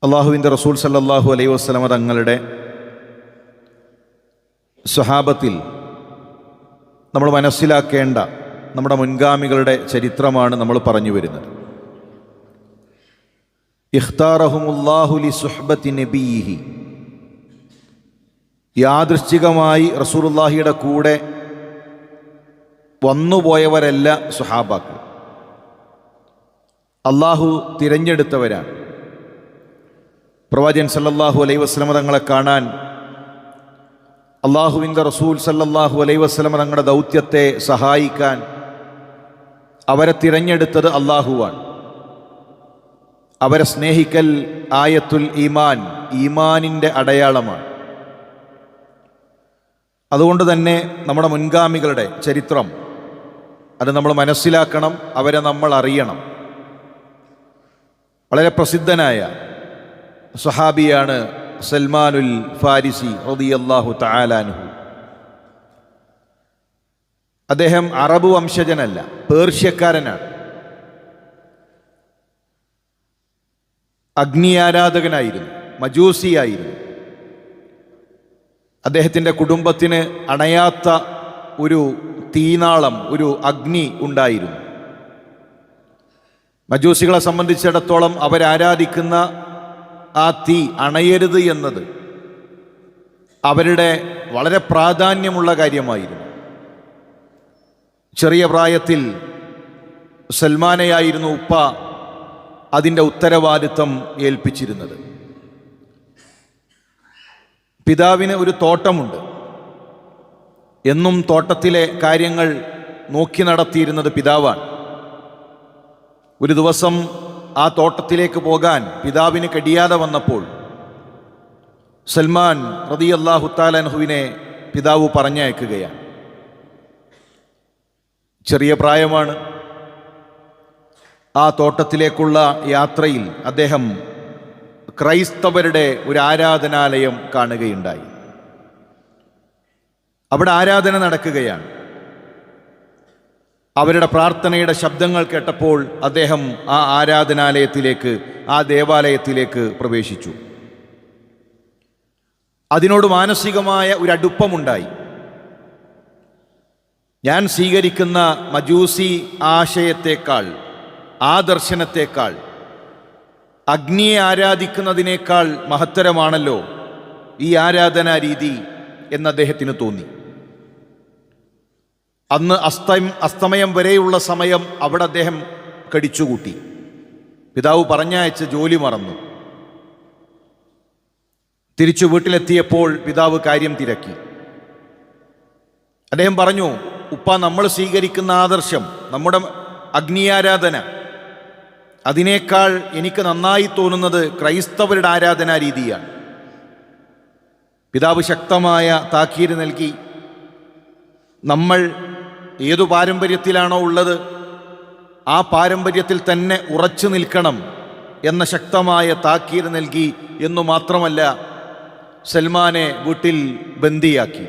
അള്ളാഹുവിൻ്റെ റസൂൽ സല്ലല്ലാഹു അലൈഹി വസല്ലമ തങ്ങളുടെ സ്വഹാബത്തിൽ നമ്മൾ മനസ്സിലാക്കേണ്ട നമ്മുടെ മുൻഗാമികളുടെ ചരിത്രമാണ് നമ്മൾ പറഞ്ഞു വരുന്നത്. ഇഖ്താറഹുമുല്ലാഹു ലിസുഹ്ബത്തി നബിയിഹി, യാദൃശ്ചികമായി റസൂലുള്ളാഹിയുടെ കൂടെ വന്നുപോയവരല്ല സ്വഹാബാക്കൾ, അള്ളാഹു തിരഞ്ഞെടുത്തവരാണ്. പ്രവാചകൻ സല്ലല്ലാഹു അലൈഹി വസല്ലമ തങ്ങളെ കാണാൻ അള്ളാഹുവിൻ്റെ റസൂൽ സല്ലല്ലാഹു അലൈഹി വസല്ലമ തങ്ങളുടെ ദൗത്യത്തെ സഹായിക്കാൻ അവരെ തിരഞ്ഞെടുത്തത് അള്ളാഹുവാണ്. അവരെ സ്നേഹിക്കൽ ആയത്തുൽ ഈമാൻ, ഈമാനിൻ്റെ അടയാളമാണ്. അതുകൊണ്ട് തന്നെ നമ്മുടെ മുൻഗാമികളുടെ ചരിത്രം അത് നമ്മൾ മനസ്സിലാക്കണം, അവരെ നമ്മൾ അറിയണം. വളരെ പ്രസിദ്ധനായ സ്വഹാബിയാണ് സൽമാനുൽ ഫാരിസി റളിയല്ലാഹു തആല അൻഹു. അദ്ദേഹം അറബ് വംശജനല്ല, പേർഷ്യക്കാരനാണ്. അഗ്നിയാരാധകനായിരുന്നു, മജൂസിയായിരുന്നു. അദ്ദേഹത്തിൻ്റെ കുടുംബത്തിന് അണയാത്ത ഒരു തീനാളം, ഒരു അഗ്നി ഉണ്ടായിരുന്നു. മജൂസികളെ സംബന്ധിച്ചിടത്തോളം അവരാരാധിക്കുന്ന ആ തീ അണയരുത് എന്നത് അവരുടെ വളരെ പ്രാധാന്യമുള്ള കാര്യമായിരുന്നു. ചെറിയ പ്രായത്തിൽ സൽമാനെയായിരുന്നു ഉപ്പ അതിൻ്റെ ഉത്തരവാദിത്വം ഏൽപ്പിച്ചിരുന്നത്. പിതാവിന് ഒരു തോട്ടമുണ്ട്. എന്നും തോട്ടത്തിലെ കാര്യങ്ങൾ നോക്കി നടത്തിയിരുന്നത് പിതാവാണ്. ഒരു ദിവസം ആ തോട്ടത്തിലേക്ക് പോകാൻ പിതാവിന് കഴിയാതെ വന്നപ്പോൾ സൽമാൻ റളിയല്ലാഹു തആല അൻഹുവിനെ പിതാവ് പറഞ്ഞയക്കുകയാണ്. ചെറിയ പ്രായമാണ്. ആ തോട്ടത്തിലേക്കുള്ള യാത്രയിൽ അദ്ദേഹം ക്രൈസ്തവരുടെ ഒരു ആരാധനാലയം കാണുകയുണ്ടായി. അവിടെ ആരാധന നടക്കുകയാണ്. അവരുടെ പ്രാർത്ഥനയുടെ ശബ്ദങ്ങൾ കേട്ടപ്പോൾ അദ്ദേഹം ആ ആരാധനാലയത്തിലേക്ക്, ആ ദേവാലയത്തിലേക്ക് പ്രവേശിച്ചു. അതിനോട് മാനസികമായ ഒരു അടുപ്പമുണ്ടായി. ഞാൻ സ്വീകരിക്കുന്ന മജൂസി ആശയത്തേക്കാൾ, ആ ദർശനത്തേക്കാൾ, അഗ്നിയെ ആരാധിക്കുന്നതിനേക്കാൾ മഹത്തരമാണല്ലോ ഈ ആരാധനാ രീതി എന്ന് അദ്ദേഹത്തിന് തോന്നി. അന്ന് അസ്തമയം വരെയുള്ള സമയം അവിടെ അദ്ദേഹം കടിച്ചുകൂട്ടി. പിതാവ് പറഞ്ഞയച്ച ജോലി മറന്നു. തിരിച്ചു വീട്ടിലെത്തിയപ്പോൾ പിതാവ് കാര്യം തിരക്കി. അദ്ദേഹം പറഞ്ഞു, ഉപ്പ, നമ്മൾ സ്വീകരിക്കുന്ന ആദർശം, നമ്മുടെ അഗ്നിയാരാധന, അതിനേക്കാൾ എനിക്ക് നന്നായി തോന്നുന്നത് ക്രൈസ്തവരുടെ ആരാധനാ രീതിയാണ്. പിതാവ് ശക്തമായ താക്കീത് നൽകി. നമ്മൾ ഏതു പാരമ്പര്യത്തിലാണോ ഉള്ളത് ആ പാരമ്പര്യത്തിൽ തന്നെ ഉറച്ചു നിൽക്കണം എന്ന ശക്തമായ താക്കീത് നൽകി. എന്നു മാത്രമല്ല, സൽമാനെ വീട്ടിൽ ബന്ദിയാക്കി.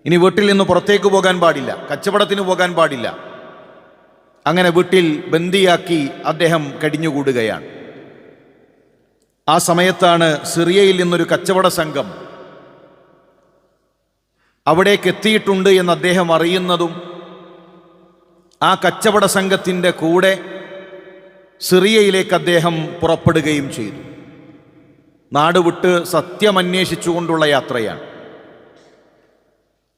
ഇനി വീട്ടിൽ നിന്ന് പുറത്തേക്ക് പോകാൻ പാടില്ല, കച്ചവടത്തിന് പോകാൻ പാടില്ല. അങ്ങനെ വീട്ടിൽ ബന്ദിയാക്കി അദ്ദേഹം കഴിഞ്ഞുകൂടുകയാണ്. ആ സമയത്താണ് സിറിയയിൽ നിന്നൊരു കച്ചവട സംഘം അവിടേക്ക് എത്തിയിട്ടുണ്ട് എന്ന് അദ്ദേഹം അറിയുന്നതും ആ കച്ചവട സംഘത്തിൻ്റെ കൂടെ സിറിയയിലേക്ക് അദ്ദേഹം പുറപ്പെടുകയും ചെയ്തു. നാടുവിട്ട് സത്യമന്വേഷിച്ചുകൊണ്ടുള്ള യാത്രയാണ്.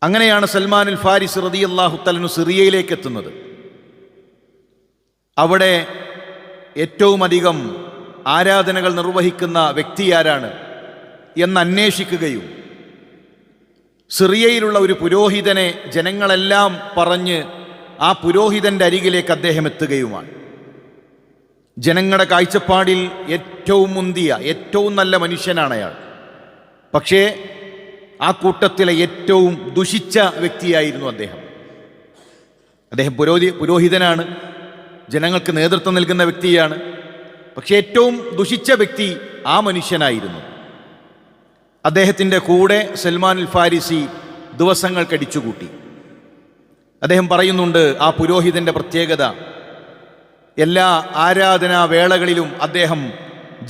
അങ്ങനെയാണ് സൽമാനുൽ ഫാരിസി റളിയല്ലാഹു തആല അൻഹു സിറിയയിലേക്ക് എത്തുന്നത്. അവിടെ ഏറ്റവും അധികം ആരാധനകൾ നിർവഹിക്കുന്ന വ്യക്തി ആരാണ് എന്ന് അന്വേഷിക്കുകയും സിറിയയിലുള്ള ഒരു പുരോഹിതനെ ജനങ്ങളെല്ലാം പറഞ്ഞ് ആ പുരോഹിതൻ്റെ അരികിലേക്ക് അദ്ദേഹം എത്തുകയുമാണ്. ജനങ്ങളുടെ കാഴ്ചപ്പാടിൽ ഏറ്റവും മുന്തിയ, ഏറ്റവും നല്ല മനുഷ്യനാണ് അയാൾ. പക്ഷേ ആ കൂട്ടത്തിലെ ഏറ്റവും ദുഷിച്ച വ്യക്തിയായിരുന്നു അദ്ദേഹം. അദ്ദേഹം പുരോഹിതനാണ്, ജനങ്ങൾക്ക് നേതൃത്വം നൽകുന്ന വ്യക്തിയാണ്. പക്ഷേ ഏറ്റവും ദുഷിച്ച വ്യക്തി ആ മനുഷ്യനായിരുന്നു. അദ്ദേഹത്തിൻ്റെ കൂടെ സൽമാനുൽ ഫാരിസി ദിവസങ്ങൾ കടിച്ചുകൂട്ടി. അദ്ദേഹം പറയുന്നുണ്ട്, ആ പുരോഹിതൻ്റെ പ്രത്യേകത, എല്ലാ ആരാധനാ വേളകളിലും അദ്ദേഹം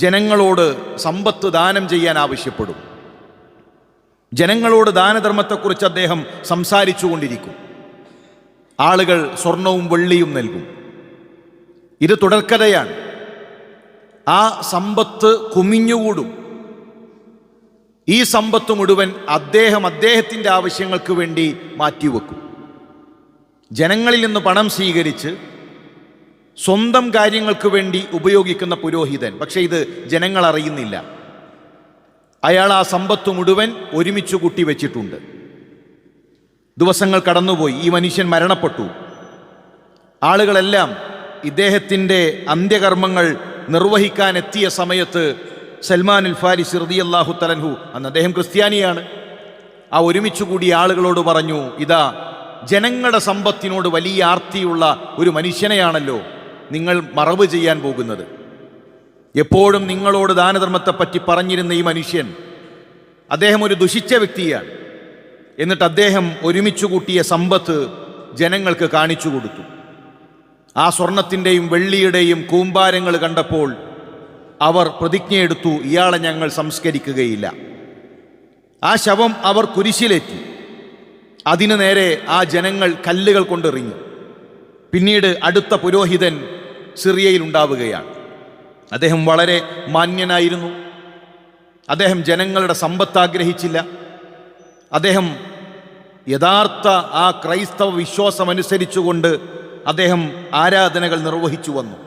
ജനങ്ങളോട് സമ്പത്ത് ദാനം ചെയ്യാൻ ആവശ്യപ്പെടും. ജനങ്ങളോട് ദാനധർമ്മത്തെക്കുറിച്ച് അദ്ദേഹം സംസാരിച്ചു കൊണ്ടിരിക്കും. ആളുകൾ സ്വർണവും വെള്ളിയും നൽകും. ഇത് തുടർക്കഥയാണ്. ആ സമ്പത്ത് കുമിഞ്ഞുകൂടും. ഈ സമ്പത്ത് മുഴുവൻ അദ്ദേഹത്തിൻ്റെ ആവശ്യങ്ങൾക്ക് വേണ്ടി മാറ്റിവെക്കും. ജനങ്ങളിൽ നിന്ന് പണം സ്വീകരിച്ച് സ്വന്തം കാര്യങ്ങൾക്ക് വേണ്ടി ഉപയോഗിക്കുന്ന പുരോഹിതൻ. പക്ഷേ ഇത് ജനങ്ങൾ അറിയുന്നില്ല. അയാൾ ആ സമ്പത്ത് മുഴുവൻ ഒരുമിച്ച് കൂട്ടി വെച്ചിട്ടുണ്ട്. ദിവസങ്ങൾ കടന്നുപോയി. ഈ മനുഷ്യൻ മരണപ്പെട്ടു. ആളുകളെല്ലാം ഇദ്ദേഹത്തിൻ്റെ അന്ത്യകർമ്മങ്ങൾ നിർവഹിക്കാൻ എത്തിയ സമയത്ത് സൽമാനുൽ ഫാരിസി റളിയല്ലാഹു തആല അൻഹു, അന്ന് അദ്ദേഹം ക്രിസ്ത്യാനിയാണ്, ആ ഒരുമിച്ച് കൂടിയ ആളുകളോട് പറഞ്ഞു, ഇതാ ജനങ്ങളുടെ സമ്പത്തിനോട് വലിയ ആർത്തിയുള്ള ഒരു മനുഷ്യനെയാണല്ലോ നിങ്ങൾ മറവ് ചെയ്യാൻ പോകുന്നത്. എപ്പോഴും നിങ്ങളോട് ദാനധർമ്മത്തെപ്പറ്റി പറഞ്ഞിരുന്ന ഈ മനുഷ്യൻ, അദ്ദേഹം ഒരു ദുഷിച്ച വ്യക്തിയാണ്. എന്നിട്ട് അദ്ദേഹം ഒരുമിച്ച് കൂട്ടിയ സമ്പത്ത് ജനങ്ങൾക്ക് കാണിച്ചു കൊടുത്തു. ആ സ്വർണത്തിൻ്റെയും വെള്ളിയുടെയും കൂമ്പാരങ്ങൾ കണ്ടപ്പോൾ അവർ പ്രതിജ്ഞയെടുത്തു, ഇയാളെ ഞങ്ങൾ സംസ്കരിക്കുകയില്ല. ആ ശവം അവർ കുരിശിലേറ്റി. അതിനു നേരെ ആ ജനങ്ങൾ കല്ലുകൾ കൊണ്ടെറിഞ്ഞു. പിന്നീട് അടുത്ത പുരോഹിതൻ സിറിയയിൽ ഉണ്ടാവുകയാണ്. അദ്ദേഹം വളരെ മാന്യനായിരുന്നു. അദ്ദേഹം ജനങ്ങളുടെ സമ്പത്ത് ആഗ്രഹിച്ചില്ല. അദ്ദേഹം യഥാർത്ഥ ആ ക്രൈസ്തവ വിശ്വാസമനുസരിച്ചുകൊണ്ട് അദ്ദേഹം ആരാധനകൾ നിർവഹിച്ചു വന്നു.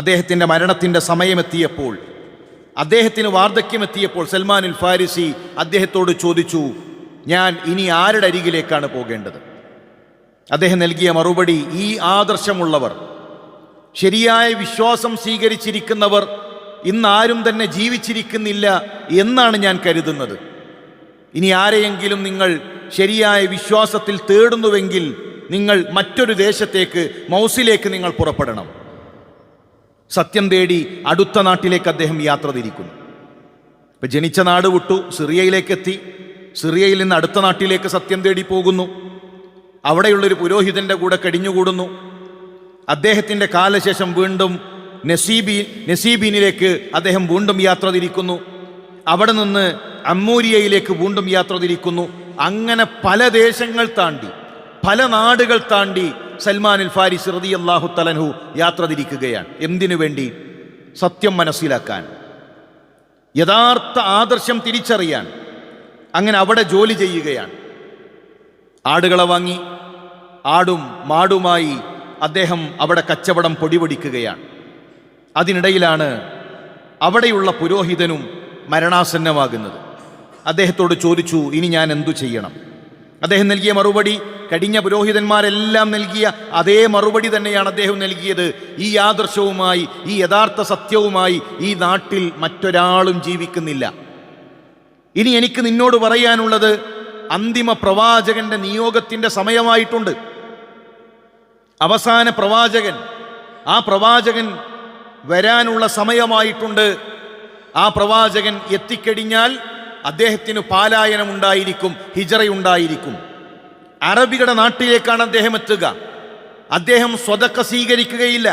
അദ്ദേഹത്തിൻ്റെ മരണത്തിൻ്റെ സമയമെത്തിയപ്പോൾ, അദ്ദേഹത്തിന് വാർദ്ധക്യമെത്തിയപ്പോൾ സൽമാനുൽ ഫാരിസി അദ്ദേഹത്തോട് ചോദിച്ചു, ഞാൻ ഇനി ആരുടെ അരികിലേക്കാണ് പോകേണ്ടത്? അദ്ദേഹം നൽകിയ മറുപടി, ഈ ആദർശമുള്ളവർ, ശരിയായ വിശ്വാസം സ്വീകരിച്ചിരിക്കുന്നവർ ഇന്നാരും തന്നെ ജീവിച്ചിരിക്കുന്നില്ല എന്നാണ് ഞാൻ കരുതുന്നത്. ഇനി ആരെയെങ്കിലും നിങ്ങൾ ശരിയായ വിശ്വാസത്തിൽ തേടുന്നുവെങ്കിൽ നിങ്ങൾ മറ്റൊരു ദേശത്തേക്ക്, മൗസിലേക്ക് നിങ്ങൾ പുറപ്പെടണം. സത്യം തേടി അടുത്ത നാട്ടിലേക്ക് അദ്ദേഹം യാത്ര തിരിക്കുന്നു. ഇപ്പം ജനിച്ച നാട് വിട്ടു സിറിയയിലേക്കെത്തി. സിറിയയിൽ നിന്ന് അടുത്ത നാട്ടിലേക്ക് സത്യം തേടി പോകുന്നു. അവിടെയുള്ളൊരു പുരോഹിതൻ്റെ കൂടെ കഴിഞ്ഞുകൂടുന്നു. അദ്ദേഹത്തിൻ്റെ കാലശേഷം വീണ്ടും നസീബീനിലേക്ക് അദ്ദേഹം വീണ്ടും യാത്ര തിരിക്കുന്നു. അവിടെ നിന്ന് അമ്മൂരിയയിലേക്ക് വീണ്ടും യാത്ര തിരിക്കുന്നു. അങ്ങനെ പല ദേശങ്ങൾ താണ്ടി, പല നാടുകൾ താണ്ടി സൽമാനുൽ ഫാരിസി റളിയല്ലാഹു തആല അൻഹു യാത്ര തിരിക്കുകയാണ്. എന്തിനു വേണ്ടി? സത്യം മനസ്സിലാക്കാൻ, യഥാർത്ഥ ആദർശം തിരിച്ചറിയാൻ. അങ്ങനെ അവിടെ ജോലി ചെയ്യുകയാണ്. ആടുകളെ വാങ്ങി ആടും മാടുമായി അദ്ദേഹം അവിടെ കച്ചവടം പൊടിപൊടിക്കുകയാണ്. അതിനിടയിലാണ് അവിടെയുള്ള പുരോഹിതനും മരണാസന്നമാകുന്നത്. അദ്ദേഹത്തോട് ചോദിച്ചു, ഇനി ഞാൻ എന്തു ചെയ്യണം? അദ്ദേഹം നൽകിയ മറുപടി, കഴിഞ്ഞ പുരോഹിതന്മാരെല്ലാം നൽകിയ അതേ മറുപടി തന്നെയാണ് അദ്ദേഹം നൽകിയത്. ഈ ആദർശവുമായി, ഈ യഥാർത്ഥ സത്യവുമായി ഈ നാട്ടിൽ മറ്റൊരാളും ജീവിക്കുന്നില്ല. ഇനി എനിക്ക് നിന്നോട് പറയാനുള്ളത്, അന്തിമ പ്രവാചകന്റെ നിയോഗത്തിൻ്റെ സമയമായിട്ടുണ്ട്. അവസാന പ്രവാചകൻ, ആ പ്രവാചകൻ വരാനുള്ള സമയമായിട്ടുണ്ട്. ആ പ്രവാചകൻ എത്തിക്കഴിഞ്ഞാൽ അദ്ദേഹത്തിന് പാലായനമുണ്ടായിരിക്കും, ഹിജറയുണ്ടായിരിക്കും. അറബികളുടെ നാട്ടിലേക്കാണ് അദ്ദേഹം എത്തുക. അദ്ദേഹം സ്വതക്ക സ്വീകരിക്കുകയില്ല,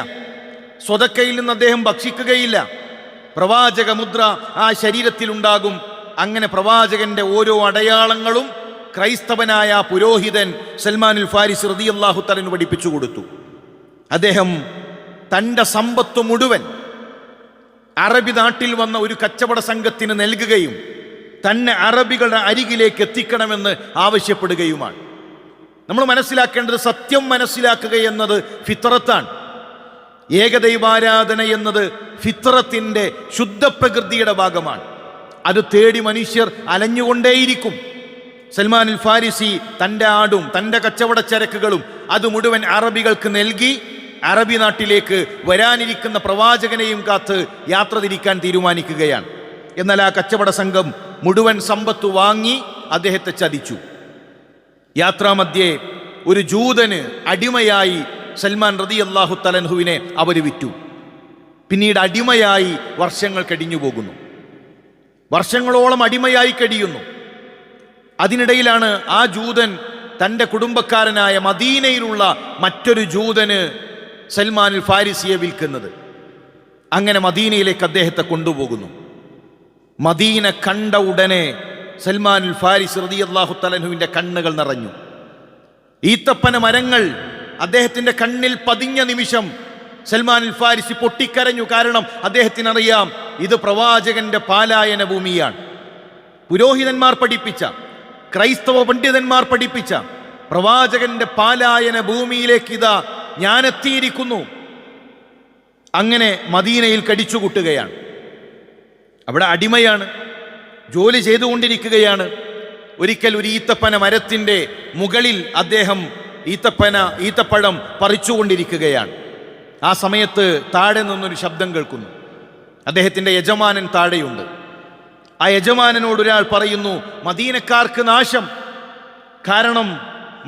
സ്വതക്കയിൽ നിന്ന് അദ്ദേഹം ഭക്ഷിക്കുകയില്ല. പ്രവാചക മുദ്ര ആ ശരീരത്തിലുണ്ടാകും. അങ്ങനെ പ്രവാചകന്റെ ഓരോ അടയാളങ്ങളും ക്രൈസ്തവനായ പുരോഹിതൻ സൽമാനുൽ ഫാരിസി റളിയല്ലാഹു തആല പഠിപ്പിച്ചു കൊടുത്തു. അദ്ദേഹം തൻ്റെ സമ്പത്ത് മുഴുവൻ അറബി നാട്ടിൽ വന്ന ഒരു കച്ചവട സംഘത്തിന് നൽകുകയും തന്നെ അറബികളുടെ അരികിലേക്ക് എത്തിക്കണമെന്ന് ആവശ്യപ്പെടുകയുമാണ്. നമ്മൾ മനസ്സിലാക്കേണ്ടത്, സത്യം മനസ്സിലാക്കുക എന്നത് ഫിത്രത്താണ്. ഏകദൈവാരാധന എന്നത് ഫിത്രത്തിൻ്റെ ശുദ്ധപ്രകൃതിയുടെ ഭാഗമാണ്. അത് തേടി മനുഷ്യർ അലഞ്ഞുകൊണ്ടേയിരിക്കും. സൽമാനുൽ ഫാരിസി തൻ്റെ ആടും തൻ്റെ കച്ചവട ചരക്കുകളും അത് മുഴുവൻ അറബികൾക്ക് നൽകി അറബി നാട്ടിലേക്ക് വരാനിരിക്കുന്ന പ്രവാചകനെയും കാത്ത് യാത്ര തിരിക്കാൻ തീരുമാനിക്കുകയാണ്. എന്നാൽ ആ കച്ചവട സംഘം മുഴുവൻ സമ്പത്ത് വാങ്ങി അദ്ദേഹത്തെ ചതിച്ചു. യാത്രാമധ്യേ ഒരു ജൂതന് അടിമയായി സൽമാൻ റളിയല്ലാഹു തആല അൻഹുവിനെ അവർ വിറ്റു. പിന്നീട് അടിമയായി വർഷങ്ങൾ കഴിഞ്ഞു പോകുന്നു. വർഷങ്ങളോളം അടിമയായി കഴിയുന്നു. അതിനിടയിലാണ് ആ ജൂതൻ തൻ്റെ കുടുംബക്കാരനായ മദീനയിലുള്ള മറ്റൊരു ജൂതന് സൽമാനുൽ ഫാരിസിയെ വിൽക്കുന്നത്. അങ്ങനെ മദീനയിലേക്ക് അദ്ദേഹത്തെ കൊണ്ടുപോകുന്നു. മദീന കണ്ട ഉടനെ സൽമാനുൽ ഫാരിസി റളിയല്ലാഹു തആല അൻഹുവിന്റെ കണ്ണുകൾ നിറഞ്ഞു. ഈത്തപ്പന മരങ്ങൾ അദ്ദേഹത്തിന്റെ കണ്ണിൽ പതിഞ്ഞ നിമിഷം സൽമാനുൽ ഫാരിസി പൊട്ടിക്കരഞ്ഞു. കാരണം അദ്ദേഹത്തിനറിയാം, ഇത് പ്രവാചകന്റെ പാലായന ഭൂമിയാണ്. പുരോഹിതന്മാർ പഠിപ്പിച്ച, ക്രൈസ്തവ പണ്ഡിതന്മാർ പഠിപ്പിച്ച പ്രവാചകന്റെ പാലായന ഭൂമിയിലേക്ക് ഇതാ ഞാൻ എത്തിയിരിക്കുന്നു. അങ്ങനെ മദീനയിൽ കടിച്ചുകൂട്ടുകയാണ്. അവിടെ അടിമയാണ്, ജോലി ചെയ്തുകൊണ്ടിരിക്കുകയാണ്. ഒരിക്കൽ ഒരു ഈത്തപ്പന മരത്തിൻ്റെ മുകളിൽ അദ്ദേഹം ഈത്തപ്പഴം പറിച്ചുകൊണ്ടിരിക്കുകയാണ്. ആ സമയത്ത് താഴെ നിന്നൊരു ശബ്ദം കേൾക്കുന്നു. അദ്ദേഹത്തിൻ്റെ യജമാനൻ താഴെയുണ്ട്. ആ യജമാനനോട് ഒരാൾ പറയുന്നു, മദീനക്കാർക്ക് നാശം. കാരണം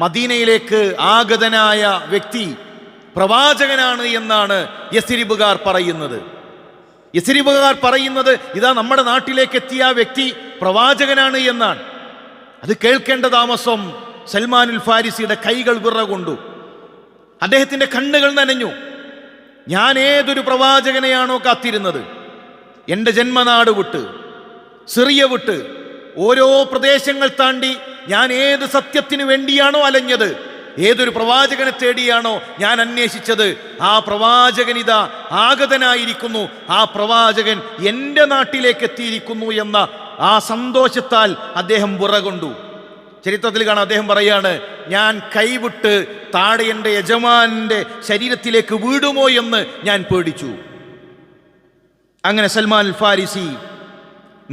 മദീനയിലേക്ക് ആഗതനായ വ്യക്തി പ്രവാചകനാണ് എന്നാണ് യസ്രിബുകാർ പറയുന്നത്. യസ്രിബുകാർ പറയുന്നത് ഇതാ നമ്മുടെ നാട്ടിലേക്ക് എത്തിയ വ്യക്തി പ്രവാചകനാണ് എന്നാണ്. അത് കേൾക്കേണ്ട താമസം സൽമാനുൽ ഫാരിസിയുടെ കൈകൾ വിറകൊണ്ടു. അദ്ദേഹത്തിൻ്റെ കണ്ണുകൾ നനഞ്ഞു. ഞാൻ ഏതൊരു പ്രവാചകനെയാണോ കാത്തിരുന്നത്, എൻ്റെ ജന്മനാട് വിട്ട്, സിറിയ വിട്ട്, ഓരോ പ്രദേശങ്ങൾ താണ്ടി ഞാൻ ഏത് സത്യത്തിനു വേണ്ടിയാണോ അലഞ്ഞത്, ഏതൊരു പ്രവാചകനെ തേടിയാണോ ഞാൻ അന്വേഷിച്ചത്, ആ പ്രവാചകൻ ഇതാ ആഗതനായിരിക്കുന്നു, ആ പ്രവാചകൻ എൻ്റെ നാട്ടിലേക്ക് എത്തിയിരിക്കുന്നു എന്ന ആ സന്തോഷത്താൽ അദ്ദേഹം വിറകൊണ്ടു. ചരിത്രത്തിൽ കാണാം, അദ്ദേഹം പറയാണ്, ഞാൻ കൈവിട്ട് താഴെ എൻ്റെ യജമാനന്റെ ശരീരത്തിലേക്ക് വീടുമോ എന്ന് ഞാൻ പേടിച്ചു. അങ്ങനെ സൽമാൻ ഫാരിസി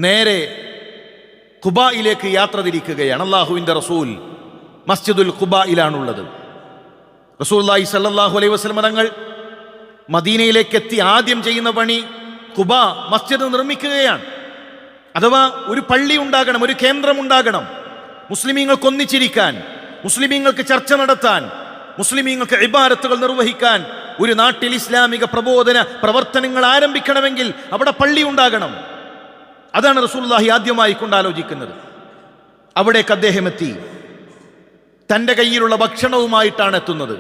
നേരെ ഖുബായിലേക്ക് യാത്ര തിരിക്കുകയാണ്. അല്ലാഹുവിൻ്റെ റസൂൽ മസ്ജിദുൽ ഖുബായിലാണുള്ളത്. റസൂലുള്ളാഹി സ്വല്ലല്ലാഹു അലൈഹി വസല്ലം തങ്ങൾ മദീനയിലേക്ക് എത്തി ആദ്യം ചെയ്യുന്ന പണി ഖുബ മസ്ജിദ് നിർമ്മിക്കുകയാണ്. അഥവാ ഒരു പള്ളി ഉണ്ടാകണം, ഒരു കേന്ദ്രം ഉണ്ടാകണം, മുസ്ലിമീങ്ങൾക്ക് ഒന്നിച്ചിരിക്കാൻ, മുസ്ലിമീങ്ങൾക്ക് ചർച്ച നടത്താൻ, മുസ്ലിമീങ്ങൾക്ക് ഇബാദത്തുകൾ നിർവഹിക്കാൻ. ഒരു നാട്ടിൽ ഇസ്ലാമിക പ്രബോധന പ്രവർത്തനങ്ങൾ ആരംഭിക്കണമെങ്കിൽ അവിടെ പള്ളി ഉണ്ടാകണം. അതാണ് റസൂലുള്ളാഹി ആദ്യമായി കൊണ്ടാലോചിക്കുന്നത്. അവിടേക്ക് അദ്ദേഹം എത്തി. തൻ്റെ കയ്യിലുള്ള ഭക്ഷണവുമായിട്ടാണ് എത്തുന്നത്.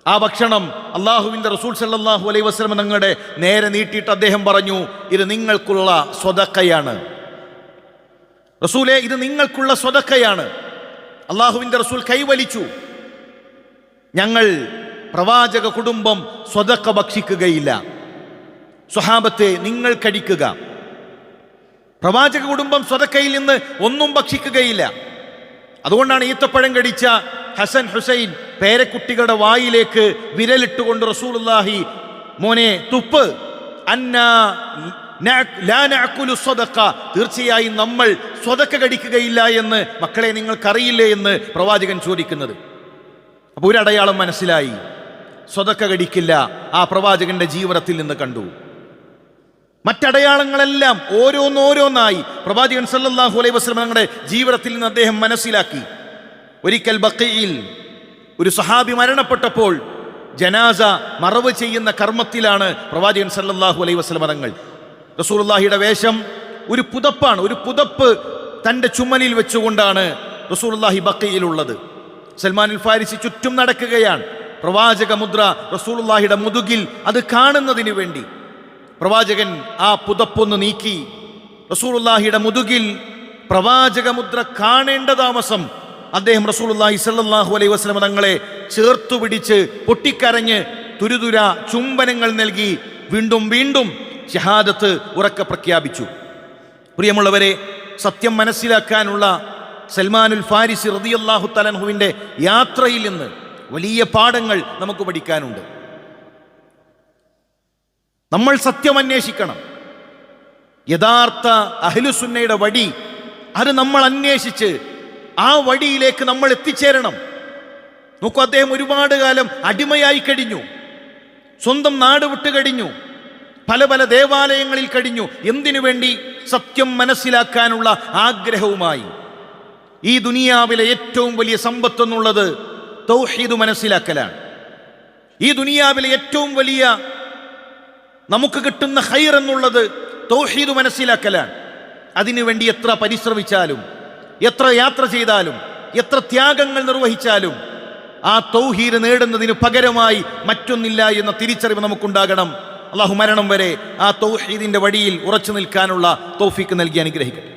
ആ ഭക്ഷണം അള്ളാഹുവിൻ്റെ റസൂൽ സല്ലല്ലാഹു അലൈഹി വസല്ലം തങ്ങളുടെ നേരെ നീട്ടിയിട്ട് അദ്ദേഹം പറഞ്ഞു, ഇത് നിങ്ങൾക്കുള്ള സ്വതക്കയാണ്. റസൂലേ, ഇത് നിങ്ങൾക്കുള്ള സ്വതക്കയാണ്. അള്ളാഹുവിൻ്റെ റസൂൽ കൈവലിച്ചു. ഞങ്ങൾ പ്രവാചക കുടുംബം സ്വതക്ക ഭക്ഷിക്കുകയില്ല. സ്വഹാബത്തെ, നിങ്ങൾ കഴിക്കുക. പ്രവാചക കുടുംബം സ്വതക്കയിൽ നിന്ന് ഒന്നും ഭക്ഷിക്കുകയില്ല. അതുകൊണ്ടാണ് ഈത്തപ്പഴം കടിച്ച ഹസൻ ഹുസൈൻ പേരക്കുട്ടികളുടെ വായിലേക്ക് വിരലിട്ടുകൊണ്ട് റസൂലുള്ളാഹി, മോനെ തുപ്പ്, തീർച്ചയായും നമ്മൾ സ്വതക്ക കടിക്കുകയില്ല എന്ന് മക്കളെ നിങ്ങൾക്കറിയില്ലേ എന്ന് പ്രവാചകൻ ചോദിക്കുന്നത്. അപ്പോൾ ഒരു അടയാളം മനസ്സിലായി, സ്വതക്ക കടിക്കില്ല. ആ പ്രവാചകന്റെ ജീവിതത്തിൽ നിന്ന് കണ്ടു. മറ്റടയാളങ്ങളെല്ലാം ഓരോന്നോരോന്നായി പ്രവാചകൻ സല്ലല്ലാഹു അലൈഹി വസല്ലം തങ്ങളുടെ ജീവിതത്തിൽ നിന്ന് അദ്ദേഹം മനസ്സിലാക്കി. ഒരിക്കൽ ബഖീയിൽ ഒരു സഹാബി മരണപ്പെട്ടപ്പോൾ ജനാസ മറവ് ചെയ്യുന്ന കർമ്മത്തിലാണ് പ്രവാചകൻ സല്ലല്ലാഹു അലൈഹി വസല്ലം തങ്ങൾ. റസൂലുള്ളാഹിയുടെ വേഷം ഒരു പുതപ്പാണ്. ഒരു പുതപ്പ് തൻ്റെ ചുമലിൽ വെച്ചുകൊണ്ടാണ് റസൂലുള്ളാഹി ബഖീയിലുള്ളത്. സൽമാനുൽ ഫാരിസി ചുറ്റും നടക്കുകയാണ്. പ്രവാചക മുദ്ര റസൂലുള്ളാഹിയുടെ മുതുകിൽ അത് കാണുന്നതിന് വേണ്ടി പ്രവാചകൻ ആ പുതപ്പൊന്ന് നീക്കി. റസൂലുള്ളാഹിയുടെ മുതുകിൽ പ്രവാചക മുദ്ര കാണേണ്ട താമസം അദ്ദേഹം റസൂലുള്ളാഹി സ്വല്ലല്ലാഹു അലൈഹി വസല്ലം തങ്ങളെ ചേർത്തു പിടിച്ച് പൊട്ടിക്കരഞ്ഞ് തുരുതുര ചുംബനങ്ങൾ നൽകി വീണ്ടും വീണ്ടും ഷഹാദത്ത് ഉറക്കെ പ്രഖ്യാപിച്ചു. പ്രിയമുള്ളവരെ, സത്യം മനസ്സിലാക്കാനുള്ള സൽമാനുൽ ഫാരിസി റളിയല്ലാഹു തആല അൻഹുവിൻ്റെ യാത്രയിൽ നിന്ന് വലിയ പാഠങ്ങൾ നമുക്ക് പഠിക്കാനുണ്ട്. നമ്മൾ സത്യം അന്വേഷിക്കണം. യഥാർത്ഥ അഹ്ലുസുന്നയുടെ വഴി അത് നമ്മൾ അന്വേഷിച്ച് ആ വഴിയിലേക്ക് നമ്മൾ എത്തിച്ചേരണം. നോക്കൂ, അദ്ദേഹം ഒരുപാട് കാലം അടിമയായി കഴിഞ്ഞു, സ്വന്തം നാട് വിട്ട് കഴിഞ്ഞു, പല പല ദേവാലയങ്ങളിൽ കഴിഞ്ഞു. എന്തിനു വേണ്ടി? സത്യം മനസ്സിലാക്കാനുള്ള ആഗ്രഹവുമായി. ഈ ദുനിയാവിലെ ഏറ്റവും വലിയ സമ്പത്തെന്നുള്ളത് തൗഹീദ് മനസ്സിലാക്കലാണ്. ഈ ദുനിയാവിലെ ഏറ്റവും വലിയ നമുക്ക് കിട്ടുന്ന ഖൈർ എന്നുള്ളത് തൗഹീദ് മനസ്സിലാക്കലാണ്. അതിനുവേണ്ടി എത്ര പരിശ്രമിച്ചാലും, എത്ര യാത്ര ചെയ്താലും, എത്ര ത്യാഗങ്ങൾ നിർവഹിച്ചാലും ആ തൗഹീദ് നേടുന്നതിന് പകരമായി മറ്റൊന്നില്ല എന്ന തിരിച്ചറിവ് നമുക്കുണ്ടാകണം. അള്ളാഹു മരണം വരെ ആ തൗഹീദിന്റെ വഴിയിൽ ഉറച്ചു നിൽക്കാനുള്ള തൗഫീക്ക് നൽകി അനുഗ്രഹിക്കട്ടെ.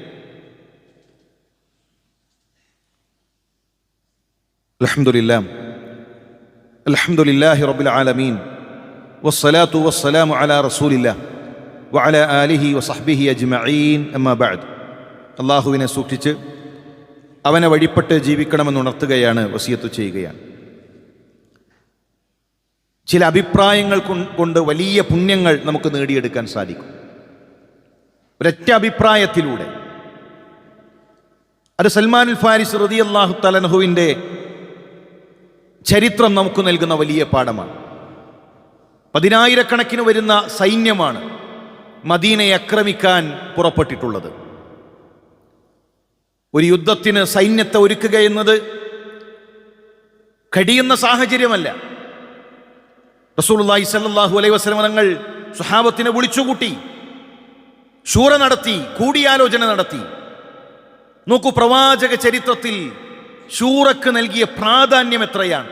അൽഹംദുലില്ലാഹി റബ്ബിൽ ആലമീൻ വസ്സലാത്തു വസ്സലാമു അലാ റസൂലില്ലാഹ് വഅലാ ആലിഹി വസഹ്ബിഹി അജ്മഈൻ. അമ്മാ ബഅദ്. അള്ളാഹുവിനെ സൂക്ഷിച്ച് അവനെ വഴിപ്പെട്ട് ജീവിക്കണമെന്ന് ഉണർത്തുകയാണ്, വസിയത്ത് ചെയ്യുകയാണ്. ചില അഭിപ്രായങ്ങൾ കൊണ്ട് വലിയ പുണ്യങ്ങൾ നമുക്ക് നേടിയെടുക്കാൻ സാധിക്കും. ഒരൊറ്റ അഭിപ്രായത്തിലൂടെ. അത് സൽമാനുൽ ഫാരിസ് റളിയല്ലാഹു തആല അൻഹുവിൻ്റെ ചരിത്രം നമുക്ക് നൽകുന്ന വലിയ പാഠമാണ്. 10,000 വരുന്ന സൈന്യമാണ് മദീനയെ ആക്രമിക്കാൻ പുറപ്പെട്ടിട്ടുള്ളത്. ഒരു യുദ്ധത്തിന് സൈന്യത്തെ ഒരുക്കുക എന്നത് കഴിയുന്ന സാഹചര്യമല്ല. റസൂലുള്ളാഹി സ്വല്ലല്ലാഹു അലൈഹി വസല്ലം തങ്ങൾ സ്വഹാബത്തിനെ വിളിച്ചുകൂട്ടി, ശൂറ നടത്തി, കൂടിയാലോചന നടത്തി. നോക്കൂ, പ്രവാചക ചരിത്രത്തിൽ ശൂറക്ക് നൽകിയ പ്രാധാന്യം എത്രയാണ്,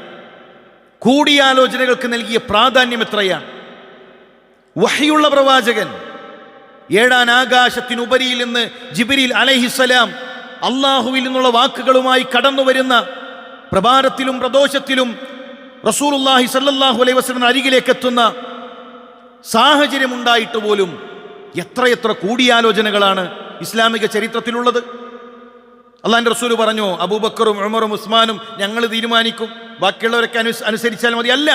കൂടിയാലോചനകൾക്ക് നൽകിയ പ്രാധാന്യം എത്രയാണ്. വഹയുള്ള പ്രവാചകൻ, 7-ാം ആകാശത്തിനുപരിയിൽ നിന്ന് ജിബ്രീൽ അലൈഹിസ്സലാം അള്ളാഹുവിൽ നിന്നുള്ള വാക്കുകളുമായി കടന്നു വരുന്ന പ്രഭാതത്തിലും പ്രദോഷത്തിലും റസൂലുള്ളാഹി സ്വല്ലല്ലാഹു അലൈഹി വസല്ലം അരികിലേക്ക് എത്തുന്ന സാഹചര്യം ഉണ്ടായിട്ട് പോലും എത്രയെത്ര കൂടിയാലോചനകളാണ് ഇസ്ലാമിക ചരിത്രത്തിലുള്ളത്. അള്ളാഹിന്റെ റസൂല് പറഞ്ഞു, അബൂബക്കറും ഉമറും ഉസ്മാനും ഞങ്ങൾ തീരുമാനിക്കും, ബാക്കിയുള്ളവരൊക്കെ അനുസരിച്ചാൽ മതി. അല്ല,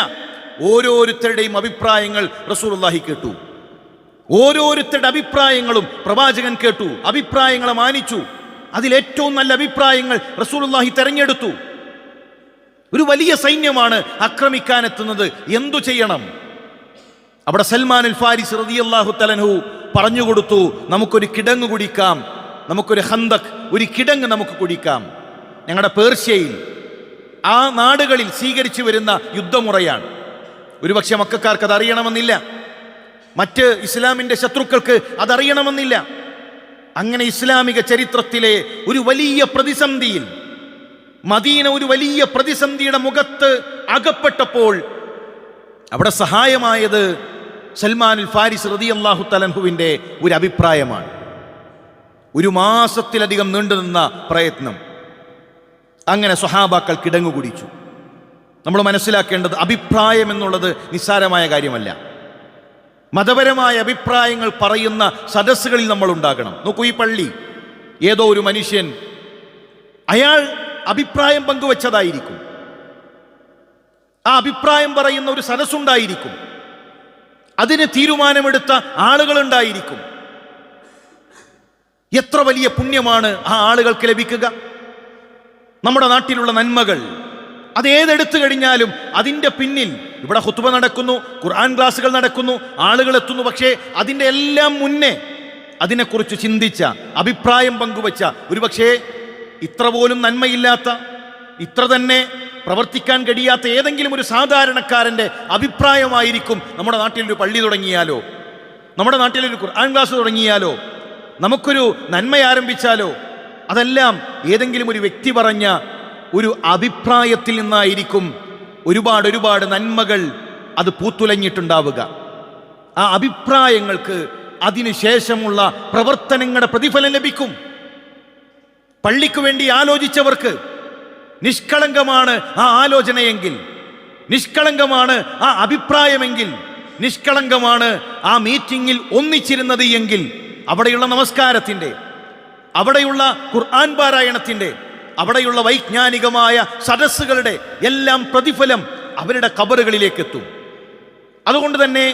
ഓരോരുത്തരുടെയും അഭിപ്രായങ്ങൾ റസൂലുള്ളാഹി കേട്ടു. ഓരോരുത്തരുടെ അഭിപ്രായങ്ങളും പ്രവാചകൻ കേട്ടു, അഭിപ്രായങ്ങളെ മാനിച്ചു. അതിലേറ്റവും നല്ല അഭിപ്രായങ്ങൾ റസൂലുള്ളാഹി തെരഞ്ഞെടുത്തു. ഒരു വലിയ സൈന്യമാണ് ആക്രമിക്കാനെത്തുന്നത്, എന്തു ചെയ്യണം? അവിടെ സൽമാനുൽ ഫാരിസ് റളിയല്ലാഹു തആല അൻഹു പറഞ്ഞുകൊടുത്തു, നമുക്കൊരു കിടങ്ങ് കുടിക്കാം, നമുക്കൊരു ഖന്ദഖ്, ഒരു കിടങ്ങ് നമുക്ക് കുടിക്കാം. ഞങ്ങളുടെ പേർഷ്യയിൽ ആ നാടുകളിൽ സ്വീകരിച്ചു വരുന്ന യുദ്ധമുറയാണ്. ഒരുപക്ഷെ മക്കക്കാർക്ക് അതറിയണമെന്നില്ല, മറ്റ് ഇസ്ലാമിൻ്റെ ശത്രുക്കൾക്ക് അതറിയണമെന്നില്ല. അങ്ങനെ ഇസ്ലാമിക ചരിത്രത്തിലെ ഒരു വലിയ പ്രതിസന്ധിയിൽ മദീന ഒരു വലിയ പ്രതിസന്ധിയുടെ മുഖത്ത് അകപ്പെട്ടപ്പോൾ അവിടെ സഹായമായത് സൽമാനുൽ ഫാരിസ് റളിയല്ലാഹു തആല അൻഹുവിൻ്റെ ഒരു അഭിപ്രായമാണ്. 1 മാസത്തിലധികം നീണ്ടുനിന്ന പ്രയത്നം. അങ്ങനെ സ്വഹാബാക്കൾ കിടങ്ങു കുടിച്ചു. നമ്മൾ മനസ്സിലാക്കേണ്ടത്, അഭിപ്രായം എന്നുള്ളത് നിസ്സാരമായ കാര്യമല്ല. മതപരമായ അഭിപ്രായങ്ങൾ പറയുന്ന സദസ്സുകളിൽ നമ്മൾ ഉണ്ടാകണം. നോക്കൂ, ഈ പള്ളി ഏതോ ഒരു മനുഷ്യൻ അയാൾ അഭിപ്രായം പങ്കുവച്ചതായിരിക്കും. ആ അഭിപ്രായം പറയുന്ന ഒരു സദസ്സുണ്ടായിരിക്കും, അതിന് തീരുമാനമെടുത്ത ആളുകളുണ്ടായിരിക്കും. എത്ര വലിയ പുണ്യമാണ് ആ ആളുകൾക്ക് ലഭിക്കുക. നമ്മുടെ നാട്ടിലുള്ള നന്മകൾ അതേതെടുത്തു കഴിഞ്ഞാലും അതിൻ്റെ പിന്നിൽ ഇവിടെ ഖുത്ബ നടക്കുന്നു, ഖുർആൻ ക്ലാസുകൾ നടക്കുന്നു, ആളുകൾ എത്തുന്നു. പക്ഷേ അതിൻ്റെ എല്ലാം മുന്നേ അതിനെക്കുറിച്ച് ചിന്തിച്ച, അഭിപ്രായം പങ്കുവച്ച, ഒരുപക്ഷേ ഇത്ര പോലും നന്മയില്ലാത്ത, ഇത്ര തന്നെ പ്രവർത്തിക്കാൻ കഴിയാത്ത ഏതെങ്കിലും ഒരു സാധാരണക്കാരൻ്റെ അഭിപ്രായമായിരിക്കും നമ്മുടെ നാട്ടിലൊരു പള്ളി തുടങ്ങിയാലോ, നമ്മുടെ നാട്ടിലൊരു ഖുർആൻ ക്ലാസ് തുടങ്ങിയാലോ, നമുക്കൊരു നന്മ ആരംഭിച്ചാലോ, അതെല്ലാം ഏതെങ്കിലും ഒരു വ്യക്തി പറഞ്ഞ ഒരു അഭിപ്രായത്തിൽ നിന്നായിരിക്കും ഒരുപാട് നന്മകൾ അത് പൂത്തുലഞ്ഞിട്ടുണ്ടാവുക. ആ അഭിപ്രായങ്ങൾക്ക് അതിനുശേഷമുള്ള പ്രവർത്തനങ്ങളുടെ പ്രതിഫലം ലഭിക്കും. പള്ളിക്ക് വേണ്ടി ആലോചിച്ചവർക്ക് നിഷ്കളങ്കമാണ് ആ ആലോചനയെങ്കിൽ, നിഷ്കളങ്കമാണ് ആ അഭിപ്രായമെങ്കിൽ, നിഷ്കളങ്കമാണ് ആ മീറ്റിങ്ങിൽ ഒന്നിച്ചിരുന്നത് എങ്കിൽ, അവിടെയുള്ള നമസ്കാരത്തിൻ്റെ, അവിടെയുള്ള ഖുർആൻ പാരായണത്തിൻ്റെ, അവിടെയുള്ള വൈജ്ഞാനികമായ സദസ്സുകളുടെ എല്ലാം പ്രതിഫലം അവരുടെ ഖബറുകളിലേക്ക് എത്തും. അതുകൊണ്ട് തന്നെ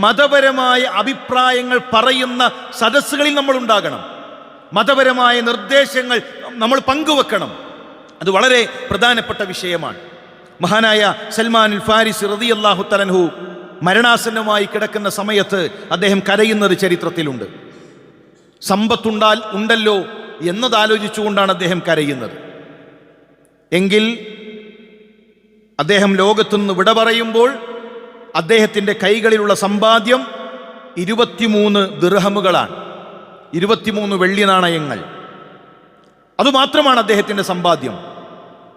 മതപരമായ അഭിപ്രായങ്ങൾ പറയുന്ന സദസ്സുകളിൽ നമ്മൾ ഉണ്ടാകണം. മതപരമായ നിർദ്ദേശങ്ങൾ നമ്മൾ പങ്കുവെക്കണം. അത് വളരെ പ്രധാനപ്പെട്ട വിഷയമാണ്. മഹാനായ സൽമാനുൽ ഫാരിസ് റളിയല്ലാഹു തആല അൻഹു മരണാസന്നമായി കിടക്കുന്ന സമയത്ത് അദ്ദേഹം കരയുന്നത് ചരിത്രത്തിലുണ്ട്. ഉണ്ടല്ലോ എന്നതാലോചിച്ചുകൊണ്ടാണ് അദ്ദേഹം കരയുന്നത്. എങ്കിൽ അദ്ദേഹം ലോകത്തുനിന്ന് വിട പറയുമ്പോൾ അദ്ദേഹത്തിൻ്റെ കൈകളിലുള്ള സമ്പാദ്യം 23 ദിർഹമുകളാണ്, 23 വെള്ളി നാണയങ്ങൾ. അതുമാത്രമാണ് അദ്ദേഹത്തിൻ്റെ സമ്പാദ്യം.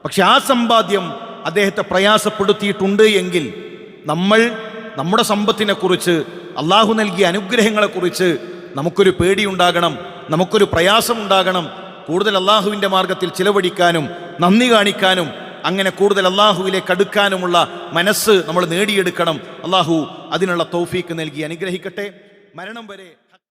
പക്ഷെ ആ സമ്പാദ്യം അദ്ദേഹത്തെ പ്രയാസപ്പെടുത്തിയിട്ടുണ്ട് എങ്കിൽ നമ്മൾ നമ്മുടെ സമ്പത്തിനെക്കുറിച്ച്, അള്ളാഹു നൽകിയ അനുഗ്രഹങ്ങളെക്കുറിച്ച് നമുക്കൊരു പേടിയുണ്ടാകണം, നമുക്കൊരു പ്രയാസമുണ്ടാകണം. കൂടുതൽ അള്ളാഹുവിൻ്റെ മാർഗത്തിൽ ചിലവഴിക്കാനും നന്ദി കാണിക്കാനും അങ്ങനെ കൂടുതൽ അള്ളാഹുവിലേക്ക് അടുക്കാനുമുള്ള മനസ്സ് നമ്മൾ നേടിയെടുക്കണം. അള്ളാഹു അതിനുള്ള തൗഫീക്ക് നൽകി അനുഗ്രഹിക്കട്ടെ. മരണം വരെ